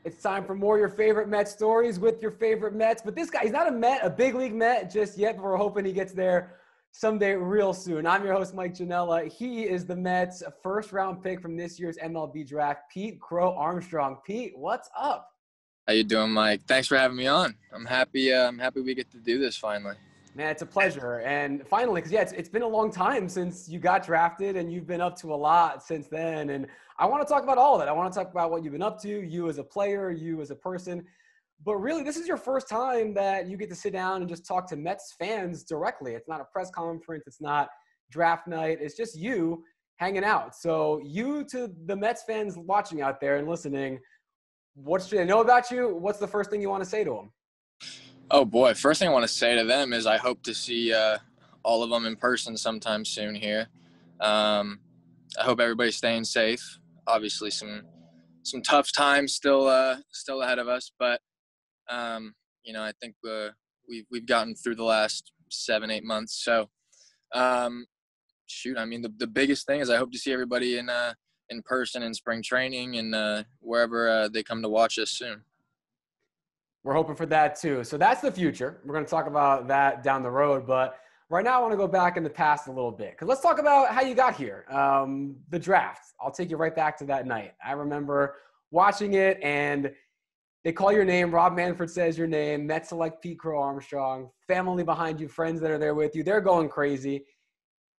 It's time for more of your favorite Met stories with your favorite Mets. But this guy, he's not a big league Met just yet, but we're hoping he gets there someday real soon. I'm your host, Mike Janella. He is the Mets' first-round pick from this year's MLB draft, Pete Crow-Armstrong. Pete, what's up? How you doing, Mike? Thanks for having me on. I'm happy we get to do this finally. Man, it's a pleasure. And finally, because, it's been a long time since you got drafted, and you've been up to a lot since then. And I want to talk about all of it. I want to talk about what you've been up to, you as a player, you as a person. But really, this is your first time that you get to sit down and just talk to Mets fans directly. It's not a press conference. It's not draft night. It's just you hanging out. So you, to the Mets fans watching out there and listening, what should they know about you? What's the first thing you want to say to them? Oh, boy. First thing I want to say to them is I hope to see all of them in person sometime soon here. I hope everybody's staying safe. Obviously, some tough times still ahead of us, but I think we've gotten through the last 7-8 months. So, the biggest thing is I hope to see everybody in person in spring training and wherever they come to watch us soon. We're hoping for that too. So that's the future. We're going to talk about that down the road. But right now I want to go back in the past a little bit. Because let's talk about how you got here. The draft. I'll take you right back to that night. I remember watching it and they call your name. Rob Manfred says your name. Mets select Pete Crow-Armstrong. Family behind you, friends that are there with you. They're going crazy.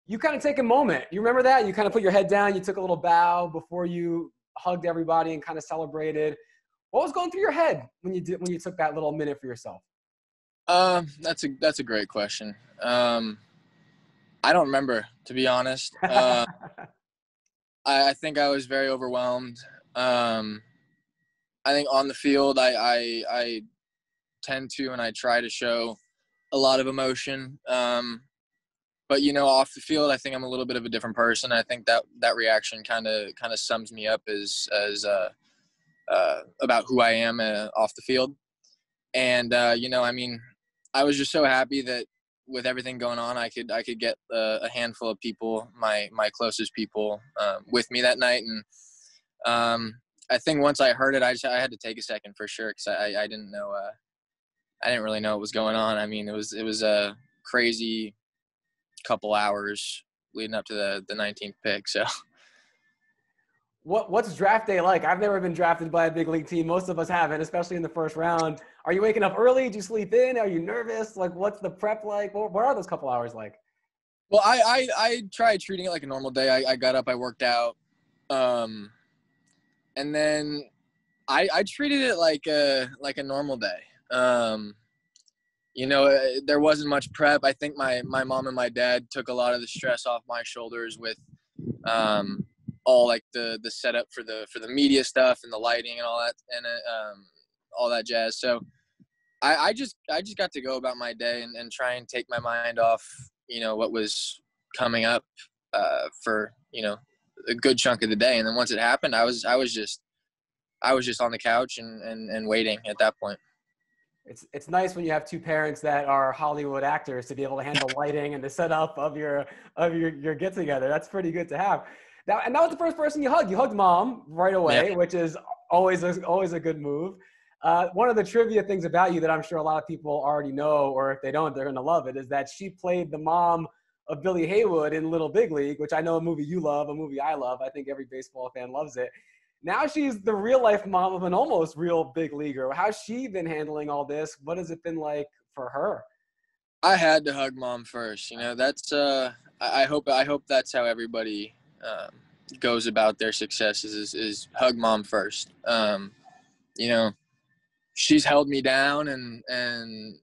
You kind of take a moment. You remember that? You kind of put your head down. You took a little bow before you hugged everybody and kind of celebrated. What was going through your head when you took that little minute for yourself? That's a great question. I don't remember, to be honest. I think I was very overwhelmed. I think on the field, I tend to and I try to show a lot of emotion. But off the field, I think I'm a little bit of a different person. I think that reaction kind of sums me up as about who I am off the field. And, I was just so happy that with everything going on, I could get a handful of people, my closest people, with me that night. And I think once I heard it, I had to take a second for sure, because I didn't know, I didn't really know what was going on. I mean, it was a crazy couple hours leading up to the 19th pick. So. What's draft day like? I've never been drafted by a big league team. Most of us haven't, especially in the first round. Are you waking up early? Do you sleep in? Are you nervous? Like, what's the prep like? What are those couple hours like? Well, I tried treating it like a normal day. I got up, I worked out, and then I treated it like a normal day. There wasn't much prep. I think my mom and my dad took a lot of the stress off my shoulders with all like the setup for the media stuff and the lighting and all that and all that jazz. So I just got to go about my day and try and take my mind off, what was coming up for, a good chunk of the day. And then once it happened, I was just on the couch and waiting at that point. It's nice when you have two parents that are Hollywood actors to be able to handle lighting and the setup of your get together. That's pretty good to have. Now, and that was the first person you hugged. You hugged mom right away, yeah. Which is always a good move. One of the trivia things about you that I'm sure a lot of people already know, or if they don't, they're going to love it, is that she played the mom of Billy Haywood in Little Big League, which I know a movie you love, a movie I love. I think every baseball fan loves it. Now she's the real-life mom of an almost real big leaguer. How's she been handling all this? What has it been like for her? I had to hug mom first. That's I hope that's how everybody goes about their successes is hug mom first. She's held me down and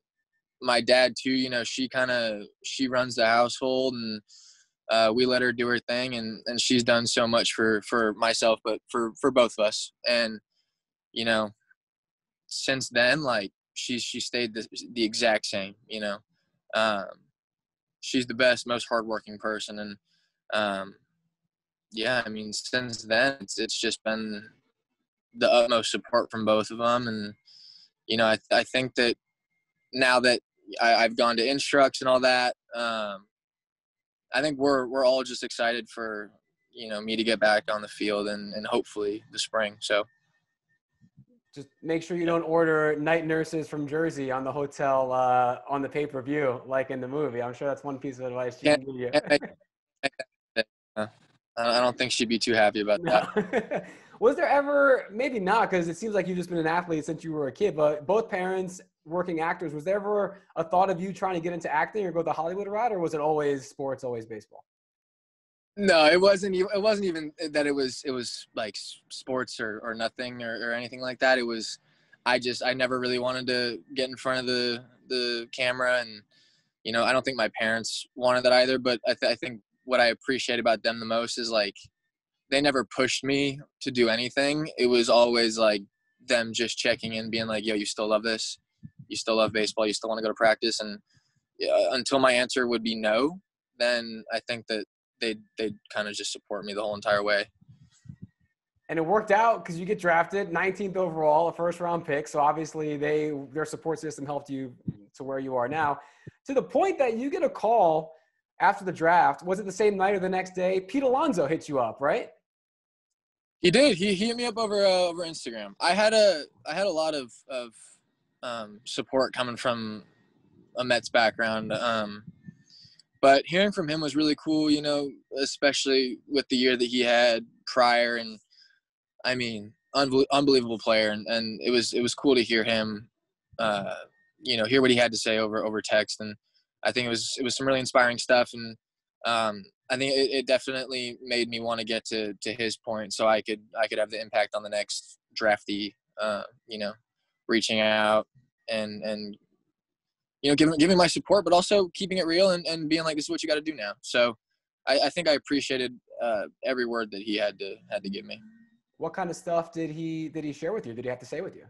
my dad too. She runs the household and we let her do her thing and she's done so much for myself, but for both of us. And, since then, like she stayed the exact same, she's the best, most hardworking person. And, since then it's just been the utmost support from both of them. And, I think that now that I've gone to instructs and all that, I think we're all just excited for, me to get back on the field and hopefully the spring. So Just make sure you don't order night nurses from Jersey on the hotel on the pay-per-view, like in the movie. I'm sure that's one piece of advice she can give you. I don't think she'd be too happy about No. that. Was there ever, maybe not, because it seems like you've just been an athlete since you were a kid, but both parents working actors, was there ever a thought of you trying to get into acting or go the Hollywood route, or was it always sports, always baseball? No, it wasn't. It wasn't even that. It was like sports or nothing or anything like that. It was. I never really wanted to get in front of the camera, and I don't think my parents wanted that either. But I think what I appreciate about them the most is like they never pushed me to do anything. It was always like them just checking in, being like, "Yo, you still love this? You still love baseball? You still want to go to practice?" And until my answer would be no, then I think that they'd kind of just support me the whole entire way. And it worked out because you get drafted 19th overall, a first round pick. So obviously their support system helped you to where you are now, to the point that you get a call after the draft. Was it the same night or the next day? Pete Alonso hit you up, right? He did. He hit me up over Instagram. I had a lot of support coming from a Mets background. But hearing from him was really cool, especially with the year that he had prior. And I mean, unbelievable player. And it was cool to hear him, hear what he had to say over text. And I think it was some really inspiring stuff. And I think it definitely made me want to get to his point so I could have the impact on the next draftee, reaching out and giving my support, but also keeping it real and being like, this is what you got to do now. So I think I appreciated every word that he had to give me. What kind of stuff did he share with you? Did he have to say with you?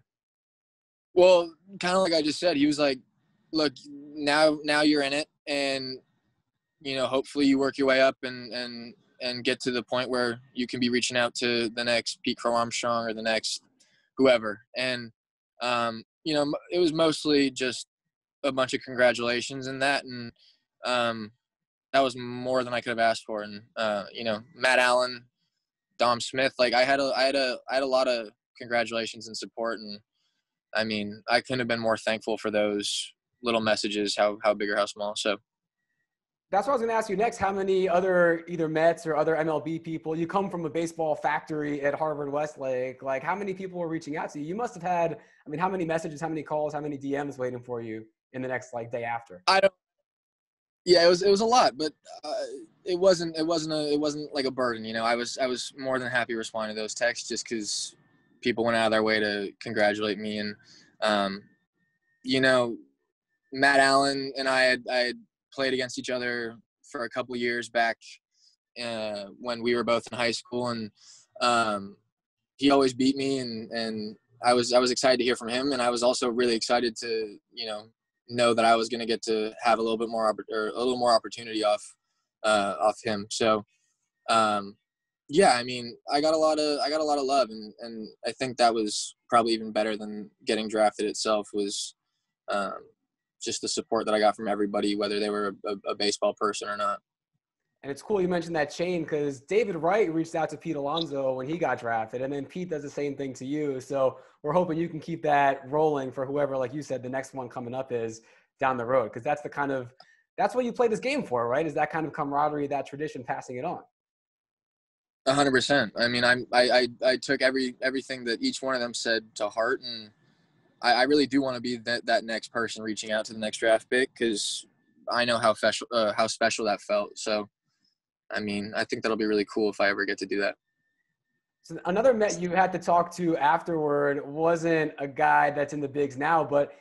Well, kind of like I just said, he was like, look, now you're in it, and hopefully you work your way up and get to the point where you can be reaching out to the next Pete Crow-Armstrong or the next whoever. And it was mostly just a bunch of congratulations in that, and that was more than I could have asked for. And Matt Allen, Dom Smith, like I had a lot of congratulations and support, and I mean I couldn't have been more thankful for those little messages, how big or how small. So that's what I was going to ask you next. How many other either Mets or other MLB people? You come from a baseball factory at Harvard Westlake. Like, how many people were reaching out to you? You must have had. I mean, how many messages, how many calls, how many DMs waiting for you in the next day after? I don't. Yeah, it was a lot, but it wasn't like a burden. I was more than happy responding to those texts just because people went out of their way to congratulate me. And Matt Allen and I had played against each other for a couple of years back when we were both in high school, and he always beat me, and I was excited to hear from him, and I was also really excited to know that I was going to get to have a little bit more opportunity off him. So yeah, I mean, I got a lot of love, and I think that was probably even better than getting drafted itself was just the support that I got from everybody, whether they were a baseball person or not. And it's cool you mentioned that chain because David Wright reached out to Pete Alonso when he got drafted, and then Pete does the same thing to you. So we're hoping you can keep that rolling for whoever, like you said, the next one coming up is down the road, because that's what you play this game for, right? Is that kind of camaraderie, that tradition, passing it on. 100%. I mean, I took everything that each one of them said to heart, and I really do want to be that next person reaching out to the next draft pick because I know how special that felt. So, I mean, I think that'll be really cool if I ever get to do that. So another Met you had to talk to afterward wasn't a guy that's in the bigs now, but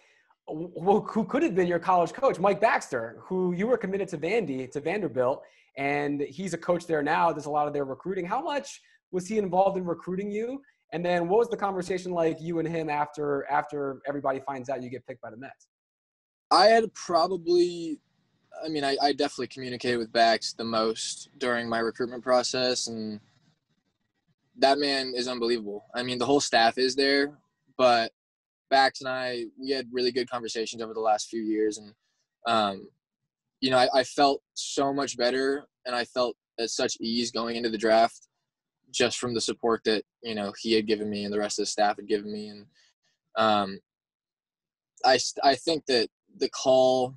who could have been your college coach, Mike Baxter, who you were committed to Vanderbilt, and he's a coach there now. There's a lot of their recruiting. How much was he involved in recruiting you? And then what was the conversation like, you and him, after everybody finds out you get picked by the Mets? I definitely communicated with Bax the most during my recruitment process, and that man is unbelievable. I mean, the whole staff is there, but Bax and we had really good conversations over the last few years, and I felt so much better, and I felt at such ease going into the draft just from the support that he had given me and the rest of the staff had given me. And Um, I think that the call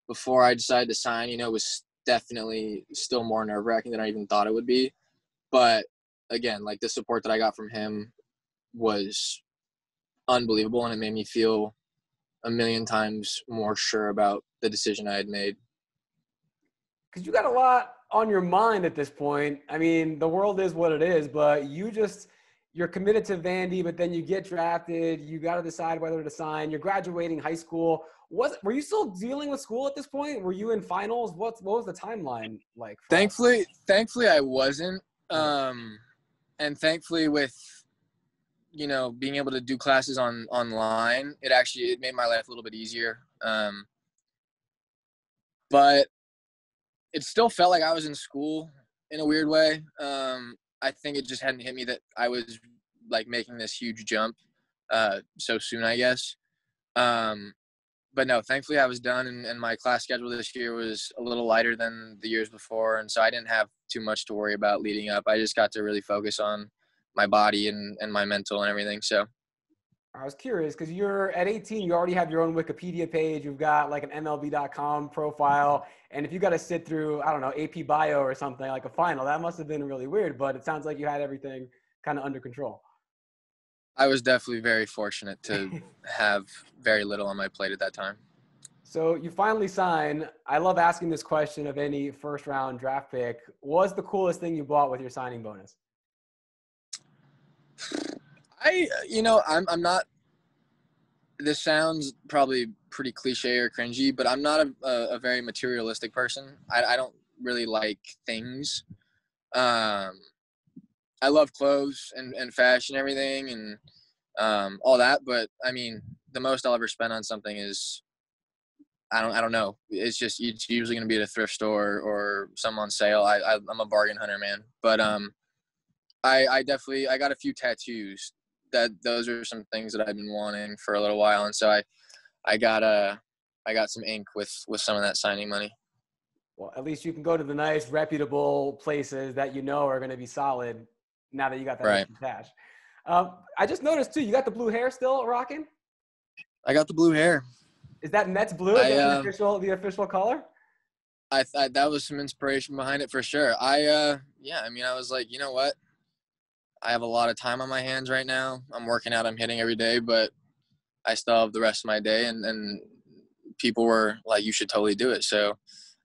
before I decided to sign, was definitely still more nerve-wracking than I even thought it would be. But again, like the support that I got from him was unbelievable, and it made me feel a million times more sure about the decision I had made. Because you got a lot on your mind at this point. I mean, the world is what it is, but you're committed to Vandy, but then you get drafted. You got to decide whether to sign. You're graduating high school. Were you still dealing with school at this point? Were you in finals? What was the timeline like? Thankfully, I wasn't. And thankfully, with being able to do classes online, it made my life a little bit easier. But it still felt like I was in school in a weird way. I think it just hadn't hit me that I was like making this huge jump so soon, I guess. But no, thankfully I was done, and my class schedule this year was a little lighter than the years before, and so I didn't have too much to worry about leading up. I just got to really focus on my body and my mental and everything. So I was curious because you're at 18, you already have your own Wikipedia page. You've got like an MLB.com profile. And if you got to sit through, I don't know, AP Bio or something like a final, that must have been really weird. But it sounds like you had everything kind of under control. I was definitely very fortunate to have very little on my plate at that time. So you finally sign. I love asking this question of any first round draft pick. What's the coolest thing you bought with your signing bonus? I'm not, this sounds probably pretty cliche or cringy, but I'm not a very materialistic person. I don't really like things. I love clothes and fashion and everything and all that. But I mean, the most I'll ever spend on something is, I don't know. It's usually going to be at a thrift store or some on sale. I'm a bargain hunter, man. But I got a few tattoos. Those are some things that I've been wanting for a little while, and so I got some ink with some of that signing money. Well, at least you can go to the nice, reputable places that are going to be solid now that you got that extra cash. I just noticed, too, you got the blue hair still rocking? I got the blue hair. Is that Mets blue? Is that the official color? That was some inspiration behind it for sure. I was like, you know what? I have a lot of time on my hands right now. I'm working out, I'm hitting every day, but I still have the rest of my day. And people were like, you should totally do it. So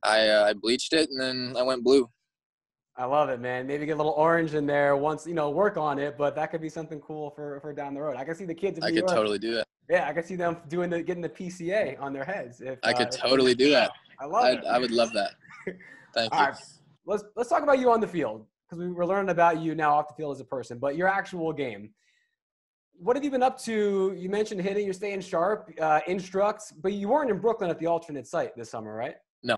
I bleached it and then I went blue. I love it, man. Maybe get a little orange in there once, work on it, but that could be something cool for down the road. I can see the kids in New York. I could totally do that. Yeah, I can see them getting the PCA on their heads. I could totally do that. I love it. I would love that. Thank you. All right. Let's talk about you on the field, because we're learning about you now off the field as a person, but your actual game. What have you been up to? You mentioned hitting, you're staying sharp, instructs, but you weren't in Brooklyn at the alternate site this summer, right? No.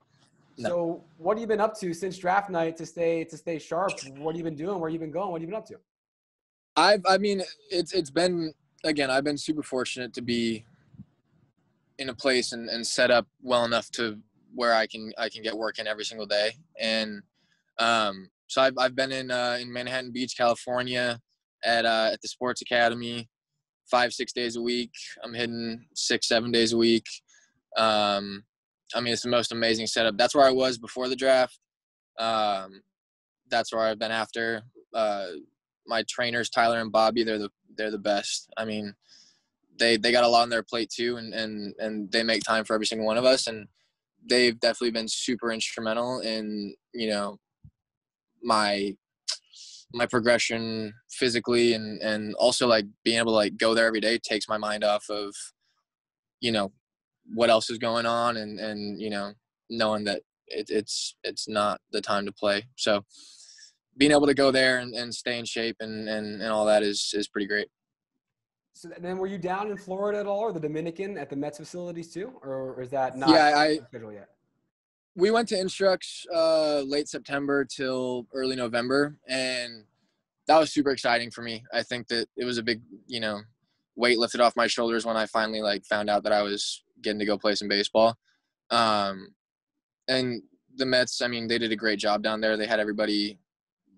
So what have you been up to since draft night to stay sharp? What have you been doing? Where have you been going? What have you been up to? It's been, again, I've been super fortunate to be in a place and set up well enough to where I can get work in every single day. And so I've been in Manhattan Beach, California at the sports academy 5-6 days a week. I'm hitting 6-7 days a week. It's the most amazing setup. That's where I was before the draft. That's where I've been after. My trainers, Tyler and Bobby, they're the best. I mean, they got a lot on their plate too, and they make time for every single one of us. And they've definitely been super instrumental in, my progression physically, and also like being able to like go there every day takes my mind off of, what else is going on and knowing that it's not the time to play. So being able to go there and stay in shape and all that is pretty great. So then were you down in Florida at all, or the Dominican at the Mets facilities too? Or is that not scheduled yet? We went to Instructs late September till early November, and that was super exciting for me. I think that it was a big, weight lifted off my shoulders when I finally like found out that I was getting to go play some baseball. And the Mets, they did a great job down there. They had everybody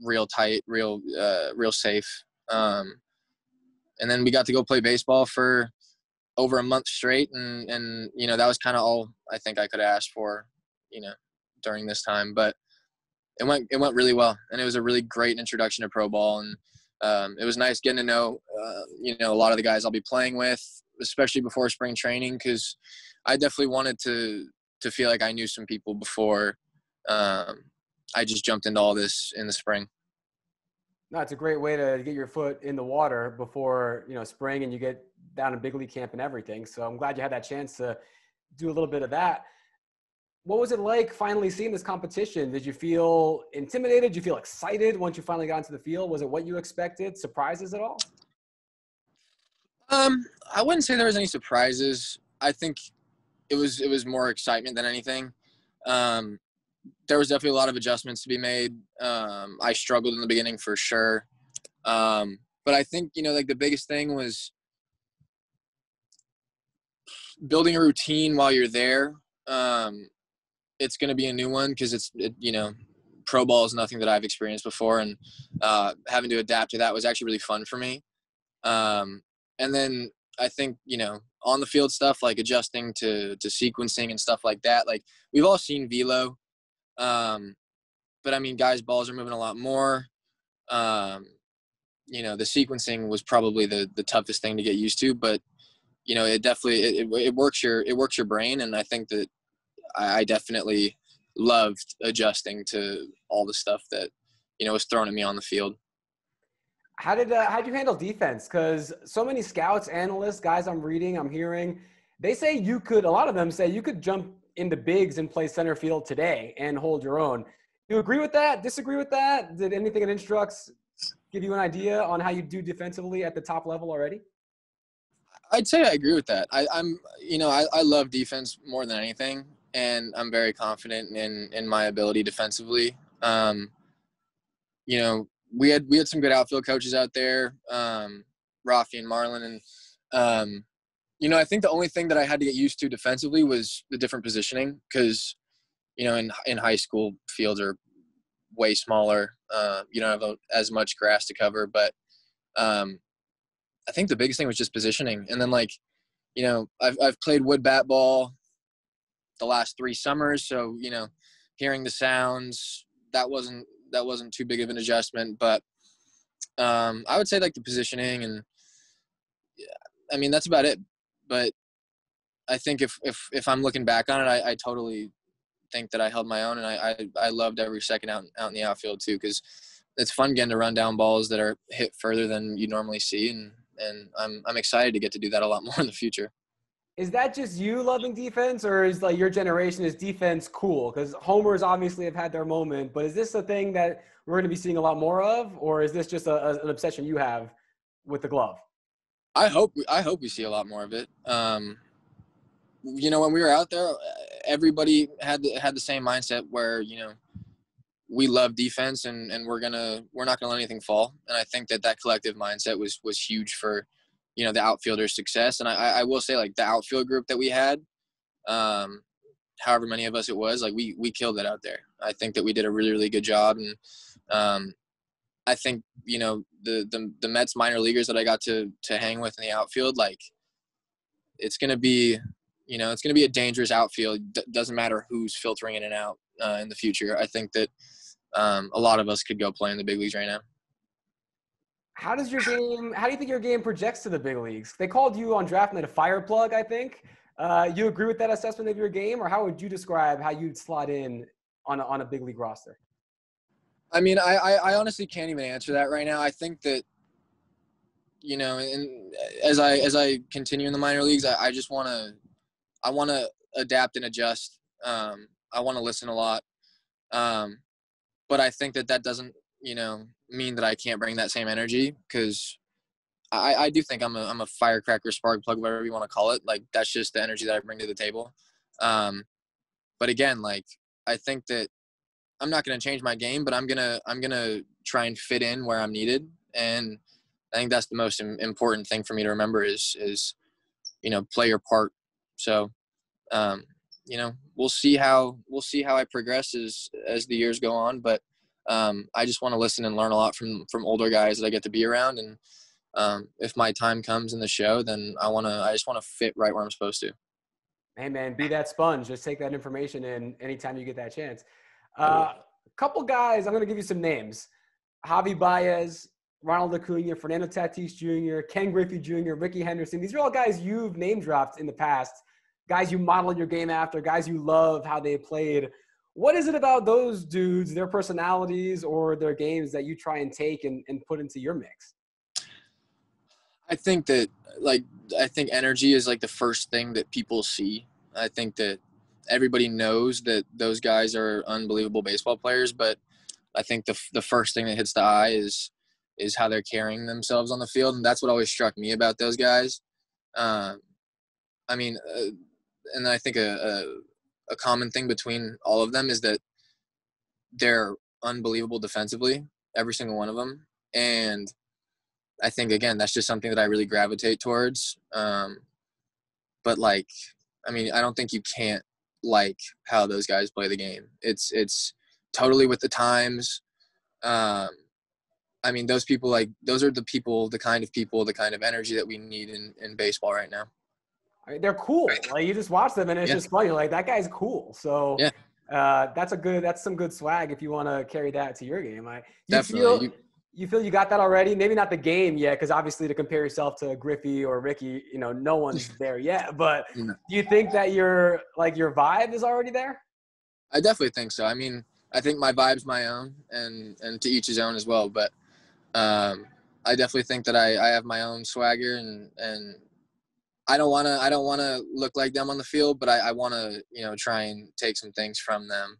real tight, real safe. And then we got to go play baseball for over a month straight. And, that was kind of all I think I could ask for, during this time, but it went really well. And it was a really great introduction to pro ball. And it was nice getting to know, a lot of the guys I'll be playing with, especially before spring training, because I definitely wanted to feel like I knew some people before I just jumped into all this in the spring. No, it's a great way to get your foot in the water before, spring and you get down to big league camp and everything. So I'm glad you had that chance to do a little bit of that. What was it like finally seeing this competition? Did you feel intimidated? Did you feel excited once you finally got into the field? Was it what you expected? Surprises at all? I wouldn't say there was any surprises. I think it was more excitement than anything. There was definitely a lot of adjustments to be made. I struggled in the beginning for sure. But I think, the biggest thing was building a routine while you're there. It's going to be a new one because pro ball is nothing that I've experienced before. And having to adapt to that was actually really fun for me. And then I think, on the field stuff, like adjusting to sequencing and stuff like that. Like we've all seen velo. But I mean, guys' balls are moving a lot more. The sequencing was probably the toughest thing to get used to, but it definitely, it works your brain. And I think that I definitely loved adjusting to all the stuff that, was thrown at me on the field. How'd you handle defense? Because so many scouts, analysts, guys I'm reading, I'm hearing, they say a lot of them say you could jump into bigs and play center field today and hold your own. Do you agree with that? Disagree with that? Did anything in Instructs give you an idea on how you do defensively at the top level already? I'd say I agree with that. I love defense more than anything, and I'm very confident in my ability defensively. We had some good outfield coaches out there, Rafi and Marlin, and I think the only thing that I had to get used to defensively was the different positioning because, in high school fields are way smaller. You don't have as much grass to cover, but I think the biggest thing was just positioning. And then I've played wood bat ball the last 3 summers. So, hearing the sounds, that wasn't too big of an adjustment, but I would say the positioning and I mean, that's about it. But I think if I'm looking back on it, I totally think that I held my own, and I loved every second out in the outfield too, because it's fun getting to run down balls that are hit further than you normally see, and I'm excited to get to do that a lot more in the future. Is that just you loving defense, or is your generation, is defense cool? Because homers obviously have had their moment, but is this a thing that we're going to be seeing a lot more of, or is this just an obsession you have with the glove? I hope we see a lot more of it. When we were out there, everybody had the same mindset where, we love defense and we're not gonna let anything fall. And I think that collective mindset was huge for, the outfielders' success. And I will say the outfield group that we had, however many of us it was, we killed it out there. I think that we did a really, really good job. And I think, the Mets minor leaguers that I got to hang with in the outfield, it's going to be, it's going to be a dangerous outfield. Doesn't matter who's filtering in and out in the future. I think that a lot of us could go play in the big leagues right now. How do you think your game projects to the big leagues? They called you on draft night a fire plug, I think. You agree with that assessment of your game, or how would you describe how you'd slot in on a big league roster? I mean, I honestly can't even answer that right now. I think that, and as I continue in the minor leagues, I just want to adapt and adjust. I want to listen a lot. But I think that doesn't, mean that I can't bring that same energy, because I do think I'm a firecracker, spark plug, whatever you want to call it. That's just the energy that I bring to the table. But again, I think that I'm not going to change my game, but I'm going to try and fit in where I'm needed. And I think that's the most important thing for me to remember is, play your part. So, we'll see how I progress as the years go on, but I just want to listen and learn a lot from older guys that I get to be around. And, if my time comes in the show, then I just want to fit right where I'm supposed to. Hey, man, be that sponge. Just take that information in anytime you get that chance. Totally. Couple guys, I'm going to give you some names. Javi Baez, Ronald Acuna, Fernando Tatis Jr., Ken Griffey Jr., Ricky Henderson. These are all guys you've name dropped in the past, guys you modeled your game after, guys you love how they played. What is it about those dudes, their personalities or their games that you try and take and put into your mix? I think that, I think energy is like the first thing that people see. I think that everybody knows that those guys are unbelievable baseball players, but I think the first thing that hits the eye is how they're carrying themselves on the field, and that's what always struck me about those guys. I mean, and I think a common thing between all of them is that they're unbelievable defensively, every single one of them, and I think, again, that's just something that I really gravitate towards. But I mean, I don't think you can't like how those guys play the game. It's totally with the times. I mean, those people, those are the people, the kind of energy that we need in baseball right now. I mean, they're cool. Like, you just watch them and it's just funny. Like, that guy's cool. So yeah. That's some good swag if you want to carry that to your game. Definitely. You feel you got that already? Maybe not the game yet, because obviously to compare yourself to Griffey or Ricky, no one's there yet. But do you think that your vibe is already there? I definitely think so. I mean, I think my vibe's my own, and to each his own as well. But I definitely think that I have my own swagger, and I don't wanna look like them on the field, but I wanna try and take some things from them.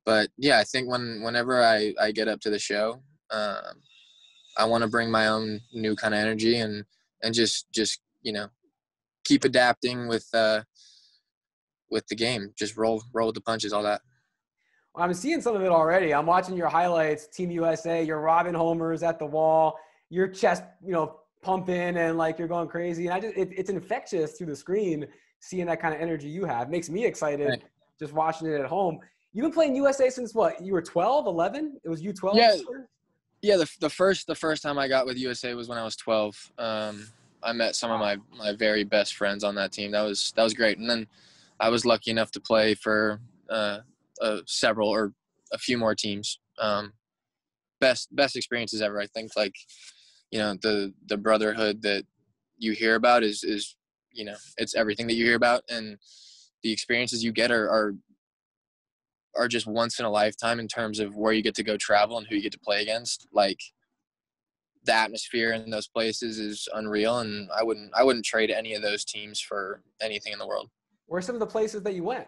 But yeah, I think whenever I get up to the show, I want to bring my own new kind of energy and just keep adapting with the game. Just roll with the punches, all that. Well, I'm seeing some of it already. I'm watching your highlights, Team USA. You're robbing homers at the wall. Your chest, pumping and you're going crazy. And it's infectious through the screen. Seeing that kind of energy you have makes me excited. Just watching it at home. You've been playing USA since what? You were 12, 11? It was U12? Yeah. Yeah, the first time I got with USA was when I was 12. I met some of my very best friends on that team. That was great. And then I was lucky enough to play for several or a few more teams. Best experiences ever. I think the brotherhood that you hear about is it's everything that you hear about, and the experiences you get are just once in a lifetime in terms of where you get to go travel and who you get to play against. Like, the atmosphere in those places is unreal, and I wouldn't trade any of those teams for anything in the world. Where are some of the places that you went?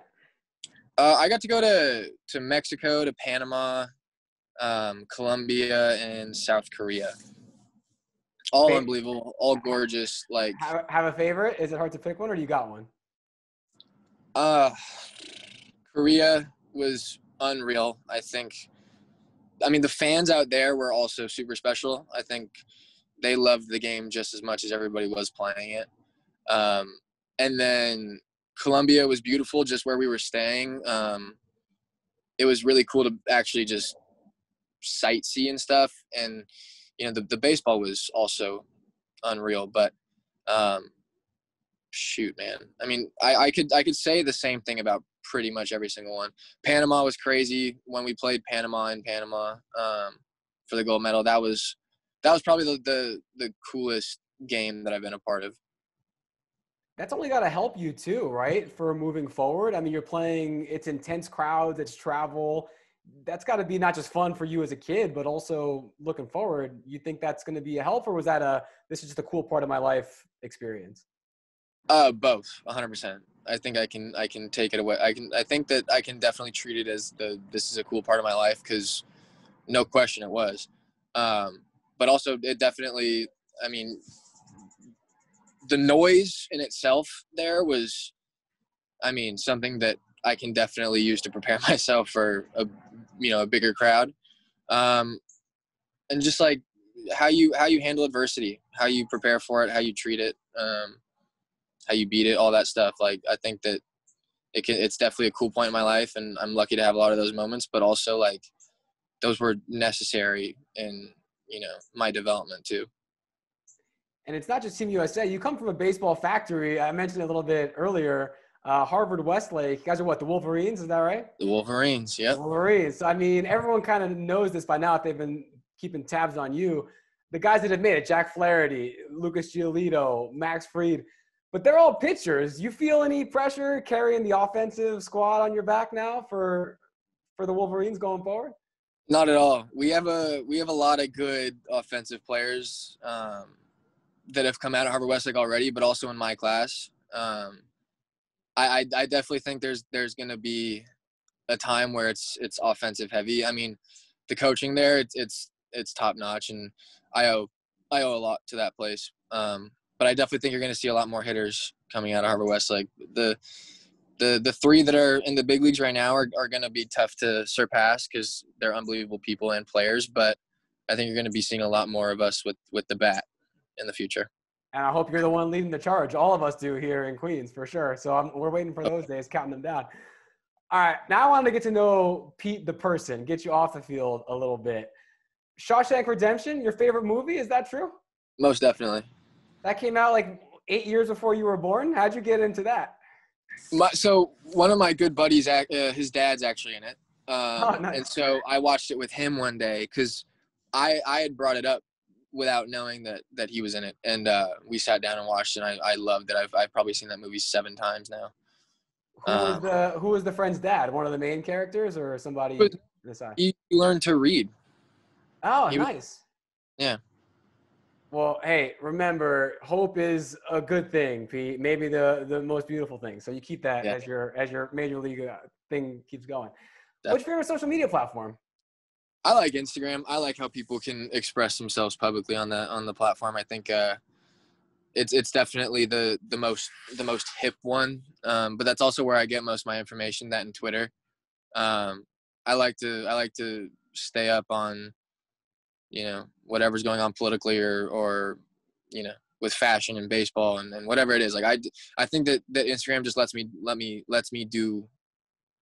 I got to go to Mexico, to Panama, Colombia, and South Korea. All unbelievable, all gorgeous. Have a favorite? Is it hard to pick one, or do you got one? Korea was unreal. I mean, the fans out there were also super special. I think they loved the game just as much as everybody was playing it. And then Colombia was beautiful, just where we were staying. It was really cool to actually just sightsee and stuff. And, the baseball was also unreal. But shoot, man. I mean, I could say the same thing about pretty much every single one. Panama was crazy when we played Panama in Panama for the gold medal. That was probably the coolest game that I've been a part of. That's only got to help you too, right? For moving forward. I mean, you're playing, it's intense crowds, it's travel. That's got to be not just fun for you as a kid, but also looking forward. You think that's going to be a help, or was that this is just a cool part of my life experience? Both, 100%. I think I can take it away. I think that I can definitely treat it as this is a cool part of my life, because no question it was. But also it definitely, I mean, the noise in itself there was, I mean, something that I can definitely use to prepare myself for a bigger crowd. And just how you handle adversity, how you prepare for it, how you treat it, how you beat it, all that stuff. I think that it's definitely a cool point in my life, and I'm lucky to have a lot of those moments, but also those were necessary in my development too. And it's not just Team USA. You come from a baseball factory. I mentioned it a little bit earlier. Harvard Westlake. You guys are what, the Wolverines? Is that right? The Wolverines, yep. The Wolverines. So, I mean, everyone kind of knows this by now if they've been keeping tabs on you. The guys that have made it, Jack Flaherty, Lucas Giolito, Max Fried, but they're all pitchers. You feel any pressure carrying the offensive squad on your back now for the Wolverines going forward? Not at all. We have a lot of good offensive players that have come out of Harvard Westlake already, but also in my class. I definitely think there's going to be a time where it's offensive heavy. I mean, the coaching there, it's top notch, and I owe a lot to that place. But I definitely think you're going to see a lot more hitters coming out of Harvard Westlake. The three that are in the big leagues right now are going to be tough to surpass because they're unbelievable people and players. But I think you're going to be seeing a lot more of us with the bat in the future. And I hope you're the one leading the charge. All of us do here in Queens, for sure. So we're waiting for those days, counting them down. All right, now I wanted to get to know Pete the person, get you off the field a little bit. Shawshank Redemption, your favorite movie, is that true? Most definitely. That came out like 8 years before you were born? How'd you get into that? So one of my good buddies, his dad's actually in it. Nice. And so I watched it with him one day because I had brought it up without knowing that he was in it. And we sat down and watched it, and I loved it. I've probably seen that movie 7 times now. Who was the friend's dad? One of the main characters or somebody this side? He learned to read. Oh, nice. Yeah. Well, hey, remember, hope is a good thing, Pete. Maybe the most beautiful thing. So you keep that as your major league thing keeps going. Definitely. What's your favorite social media platform? I like Instagram. I like how people can express themselves publicly on the platform. I think it's definitely the most hip one. But that's also where I get most of my information. That and Twitter. I like to stay up on whatever's going on politically or with fashion and baseball and whatever it is. Like I think that Instagram just lets me do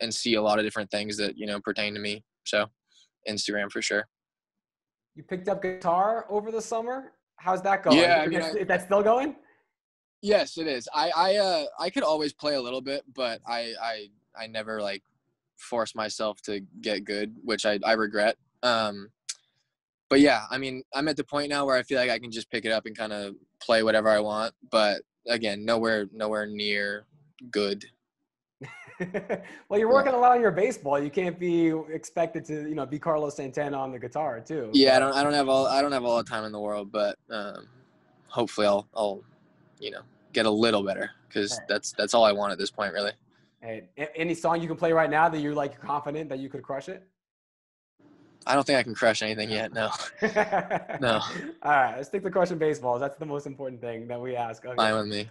and see a lot of different things that pertain to me. So Instagram for sure. You picked up guitar over the summer. How's that going? Yeah, is that still going? Yes, it is. I could always play a little bit, but I never like force myself to get good, which I regret. But yeah, I mean, I'm at the point now where I feel like I can just pick it up and kind of play whatever I want. But again, nowhere near good. Well, you're working a lot on your baseball. You can't be expected to, be Carlos Santana on the guitar too. Yeah, I don't have all the time in the world, but hopefully I'll get a little better because that's all I want at this point, really. Hey, any song you can play right now that you're confident that you could crush it? I don't think I can crush anything yet. No. No. All right, let's stick to crushing baseballs. That's the most important thing that we ask. Okay. Fine with me.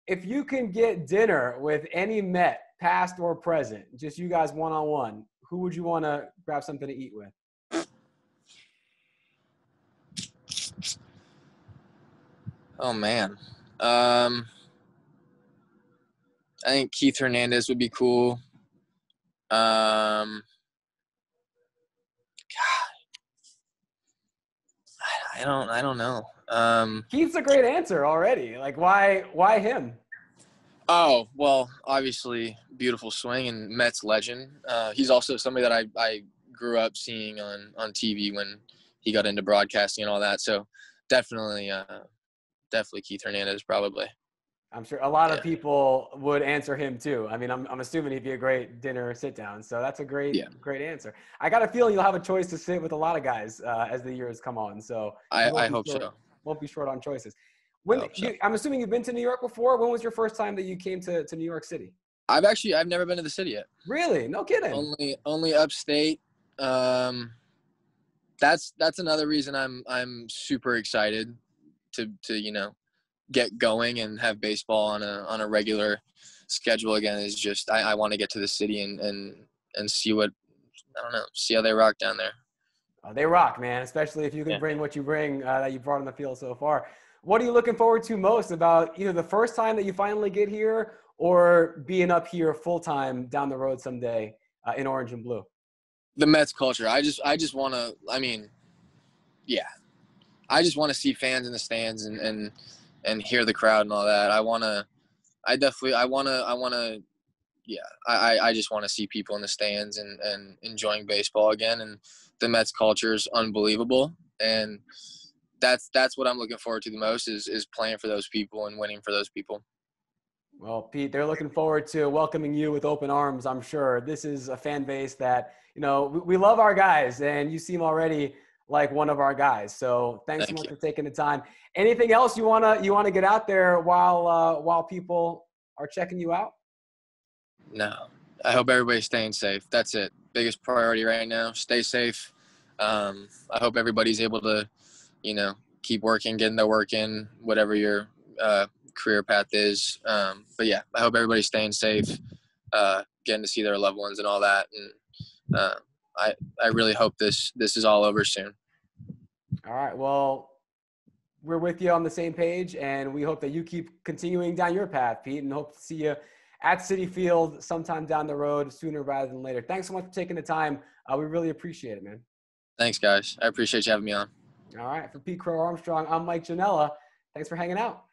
If you can get dinner with any Met, past or present, just you guys one-on-one, who would you want to grab something to eat with? Oh, man. I think Keith Hernandez would be cool. God. I don't know. Keith's a great answer already. Like, why him? Oh, well, obviously beautiful swing and Mets legend. He's also somebody that I grew up seeing on TV when he got into broadcasting and all that. So definitely Keith Hernandez probably. I'm sure a lot of people would answer him too. I mean, I'm assuming he'd be a great dinner sit down. So that's a great answer. I got a feeling you'll have a choice to sit with a lot of guys as the years come on. So I hope so. Won't be short on choices. I'm assuming you've been to New York before. When was your first time that you came to New York City? I've never been to the city yet. Really? No kidding. Only upstate. That's another reason I'm super excited to get going and have baseball on a regular schedule again. Is just I want to get to the city and see see how they rock down there. Oh, they rock, man, especially if you can bring what you bring that you brought on the field so far. What are you looking forward to most about either the first time that you finally get here or being up here full time down the road someday in orange and blue? The Mets culture. I just want to, I mean, yeah, I just want to see fans in the stands and hear the crowd and all that. I want to, yeah, I just want to see people in the stands and enjoying baseball again. And the Mets culture is unbelievable. And that's what I'm looking forward to the most is playing for those people and winning for those people. Well, Pete, they're looking forward to welcoming you with open arms, I'm sure. This is a fan base that, we love our guys, and you seem already like one of our guys. So thanks so much for taking the time. Anything else you wanna get out there while people are checking you out? No, I hope everybody's staying safe. That's it. Biggest priority right now. Stay safe. I hope everybody's able to, keep working, getting their work in, whatever your career path is. But yeah, I hope everybody's staying safe, getting to see their loved ones and all that. And I really hope this is all over soon. All right. Well, we're with you on the same page, and we hope that you keep continuing down your path, Pete, and hope to see you at Citi Field sometime down the road, sooner rather than later. Thanks so much for taking the time. We really appreciate it, man. Thanks, guys. I appreciate you having me on. All right. For Pete Crow-Armstrong, I'm Mike Janella. Thanks for hanging out.